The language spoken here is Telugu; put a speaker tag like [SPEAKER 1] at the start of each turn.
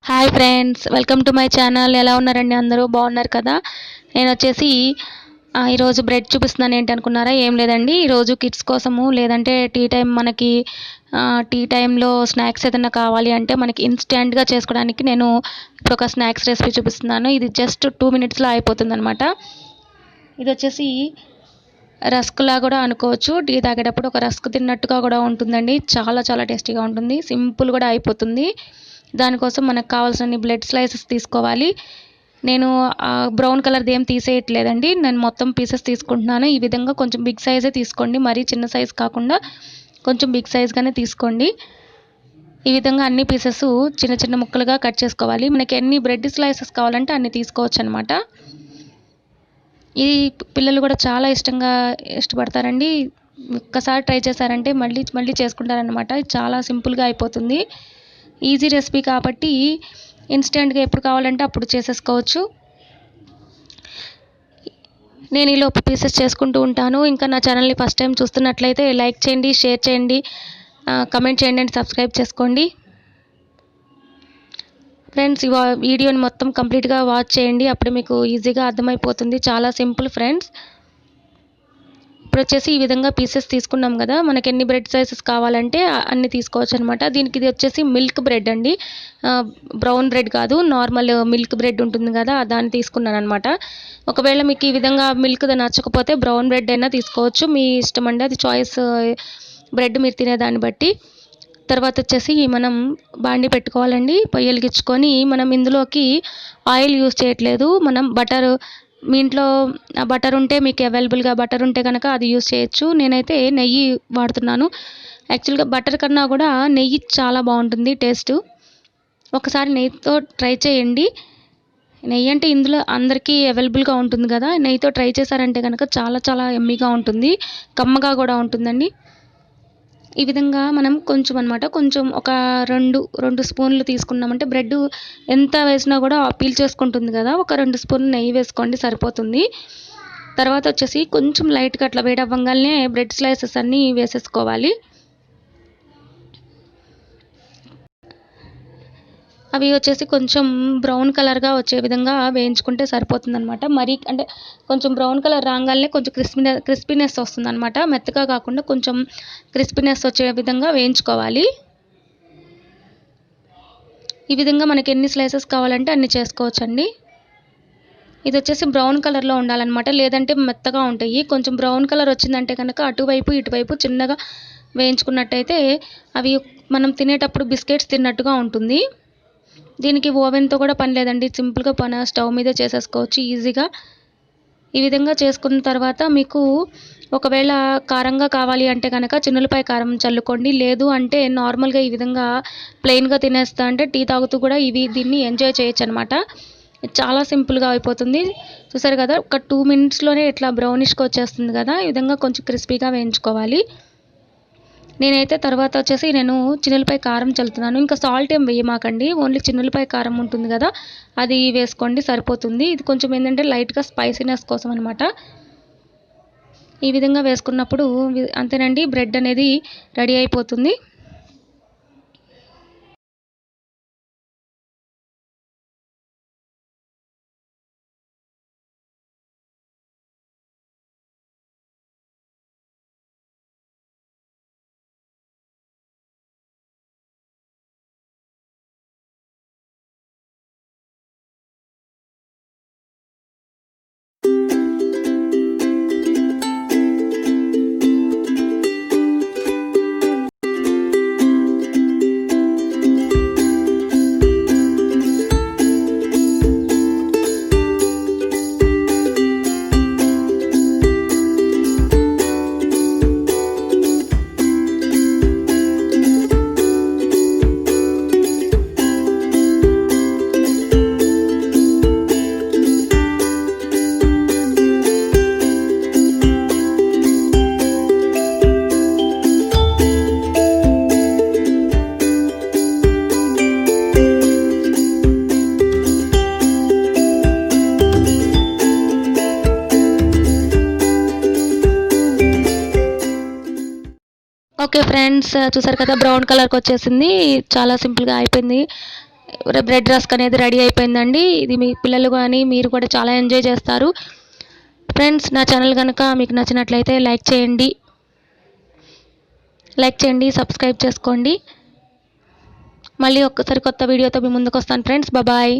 [SPEAKER 1] Hi friends, welcome to my channel. ఎలా ఉన్నారండి? అందరూ బాగున్నారు కదా? నేను వచ్చేసి ఈరోజు బ్రెడ్ చూపిస్తున్నాను. ఏంటనుకున్నారా? ఏం లేదండి, ఈరోజు కిడ్స్ కోసము లేదంటే టీ టైం మనకి టీ టైంలో స్నాక్స్ ఏదైనా కావాలి అంటే మనకి ఇన్స్టెంట్గా చేసుకోవడానికి నేను ఇప్పుడు ఒక స్నాక్స్ రెసిపీ చూపిస్తున్నాను. ఇది జస్ట్ 2 మినిట్స్లో అయిపోతుంది అనమాట. ఇది వచ్చేసి రస్క్లా కూడా అనుకోవచ్చు. టీ తాగేటప్పుడు ఒక రస్క్ తిన్నట్టుగా కూడా ఉంటుందండి. చాలా చాలా టేస్టీగా ఉంటుంది. సింపుల్ కూడా అయిపోతుంది. దానికోసం మనకు కావాల్సిన బ్లడ్ స్లైసెస్ తీసుకోవాలి. నేను బ్రౌన్ కలర్ది ఏం తీసేయట్లేదండి. నేను మొత్తం పీసెస్ తీసుకుంటున్నాను. ఈ విధంగా కొంచెం బిగ్ సైజే తీసుకోండి. మరీ చిన్న సైజ్ కాకుండా కొంచెం బిగ్ సైజ్గానే తీసుకోండి. ఈ విధంగా అన్ని పీసెస్ చిన్న చిన్న ముక్కలుగా కట్ చేసుకోవాలి. మనకి ఎన్ని బ్రెడ్ స్లైసెస్ కావాలంటే అన్ని తీసుకోవచ్చు అనమాట. ఈ పిల్లలు కూడా చాలా ఇష్టపడతారండి. ఒక్కసారి ట్రై చేశారంటే మళ్ళీ మళ్ళీ చేసుకుంటారనమాట. చాలా సింపుల్గా అయిపోతుంది. ఈజీ రెసిపీ కాబట్టి ఇన్స్టెంట్గా ఎప్పుడు కావాలంటే అప్పుడు చేసేసుకోవచ్చు. నేను ఈలోపు పీసెస్ చేసుకుంటూ ఉంటాను. ఇంకా నా ఛానల్ని ఫస్ట్ టైం చూస్తున్నట్లయితే లైక్ చేయండి, షేర్ చేయండి, కమెంట్ చేయండి అండ్ సబ్స్క్రైబ్ చేసుకోండి. ఫ్రెండ్స్, ఈ వీడియోని మొత్తం కంప్లీట్గా వాచ్ చేయండి. అప్పుడు మీకు ఈజీగా అర్థమైపోతుంది. చాలా సింపుల్ ఫ్రెండ్స్. ఇప్పుడు వచ్చేసి ఈ విధంగా పీసెస్ తీసుకున్నాం కదా, మనకి ఎన్ని బ్రెడ్ సైజెస్ కావాలంటే అన్ని తీసుకోవచ్చు అనమాట. దీనికి ఇది వచ్చేసి మిల్క్ బ్రెడ్ అండి, బ్రౌన్ బ్రెడ్ కాదు, నార్మల్ మిల్క్ బ్రెడ్ ఉంటుంది కదా, దాన్ని తీసుకున్నాను అనమాట. ఒకవేళ మీకు ఈ విధంగా మిల్క్ నచ్చకపోతే బ్రౌన్ బ్రెడ్ అయినా తీసుకోవచ్చు, మీ ఇష్టం అండి. అది చాయిస్, బ్రెడ్ మీరు తినేదాన్ని బట్టి. తర్వాత వచ్చేసి మనం బాండి పెట్టుకోవాలండి. పొయ్యి వెలిగించుకొని మనం ఇందులోకి ఆయిల్ యూజ్ చేయట్లేదు. మనం బటర్, మీ ఇంట్లో బటర్ ఉంటే మీకు అవైలబుల్గా బటర్ ఉంటే కనుక అది యూజ్ చేయొచ్చు. నేనైతే నెయ్యి వాడుతున్నాను. యాక్చువల్గా బటర్ కన్నా కూడా నెయ్యి చాలా బాగుంటుంది టేస్ట్. ఒకసారి నెయ్యితో ట్రై చేయండి. నెయ్యి అంటే ఇందులో అందరికీ అవైలబుల్గా ఉంటుంది కదా, నెయ్యితో ట్రై చేశారంటే కనుక చాలా చాలా ఎమ్మీగా ఉంటుంది, కమ్మగా కూడా ఉంటుందండి. ఈ విధంగా మనం కొంచెం అనమాట, కొంచెం ఒక రెండు స్పూన్లు తీసుకున్నామంటే బ్రెడ్ ఎంత వేసినా కూడా పీల్ చేసుకుంటుంది కదా, ఒక 2 స్పూన్లు నెయ్యి వేసుకోండి సరిపోతుంది. తర్వాత వచ్చేసి కొంచెం లైట్గా అట్లా వేడవ్వగానే బ్రెడ్ స్లైసెస్ అన్నీ వేసేసుకోవాలి. అవి వచ్చేసి కొంచెం బ్రౌన్ కలర్గా వచ్చే విధంగా వేయించుకుంటే సరిపోతుంది అనమాట. మరీ అంటే కొంచెం బ్రౌన్ కలర్ రాగానే కొంచెం క్రిస్పీనెస్ వస్తుంది అనమాట. మెత్తగా కాకుండా కొంచెం క్రిస్పీనెస్ వచ్చే విధంగా వేయించుకోవాలి. ఈ విధంగా మనకి ఎన్ని స్లైసెస్ కావాలంటే అన్ని చేసుకోవచ్చండి. ఇది వచ్చేసి బ్రౌన్ కలర్లో ఉండాలన్నమాట, లేదంటే మెత్తగా ఉంటాయి. కొంచెం బ్రౌన్ కలర్ వచ్చిందంటే కనుక అటువైపు ఇటువైపు చిన్నగా వేయించుకున్నట్టయితే అవి మనం తినేటప్పుడు బిస్కెట్స్ తిన్నట్టుగా ఉంటుంది. దీనికి ఓవెన్తో కూడా పని లేదండి, సింపుల్గా స్టవ్ మీదే చేసేసుకోవచ్చు ఈజీగా. ఈ విధంగా చేసుకున్న తర్వాత మీకు ఒకవేళ కారంగా కావాలి అంటే కనుక చిన్నులపై కారం చల్లుకోండి. లేదు అంటే నార్మల్గా ఈ విధంగా ప్లెయిన్గా తినేస్తా అంటే టీ తాగుతూ కూడా దీన్ని ఎంజాయ్ చేయొచ్చు అనమాట. చాలా సింపుల్గా అయిపోతుంది. చూసారు కదా, ఒక 2 మినిట్స్లోనే ఇట్లా బ్రౌనిష్గా వచ్చేస్తుంది కదా. ఈ విధంగా కొంచెం క్రిస్పీగా వేయించుకోవాలి. నేనైతే తర్వాత వచ్చేసి చిన్నులపై కారం చల్లుతున్నాను. ఇంకా సాల్ట్ ఏం వేయమాకండి, ఓన్లీ చిన్నులపై కారం ఉంటుంది కదా, అది వేసుకోండి సరిపోతుంది. ఇది కొంచెం ఏంటంటే లైట్గా స్పైసీనెస్ కోసం అనమాట. ఈ విధంగా వేసుకున్నప్పుడు అంతేనండి, బ్రెడ్ అనేది రెడీ అయిపోతుంది. ఓకే ఫ్రెండ్స్, చూసారు కదా, బ్రౌన్ కలర్కి వచ్చేసింది. చాలా సింపుల్గా అయిపోయింది. బ్రెడ్ రస్క్ అనేది రెడీ అయిపోయిందండి. ఇది మీ పిల్లలు కానీ మీరు కూడా చాలా ఎంజాయ్ చేస్తారు. ఫ్రెండ్స్, నా ఛానల్ కనుక మీకు నచ్చినట్లయితే లైక్ చేయండి, సబ్స్క్రైబ్ చేసుకోండి. మళ్ళీ ఒక్కసారి కొత్త వీడియోతో మీ ముందుకు వస్తాను ఫ్రెండ్స్. బాయ్.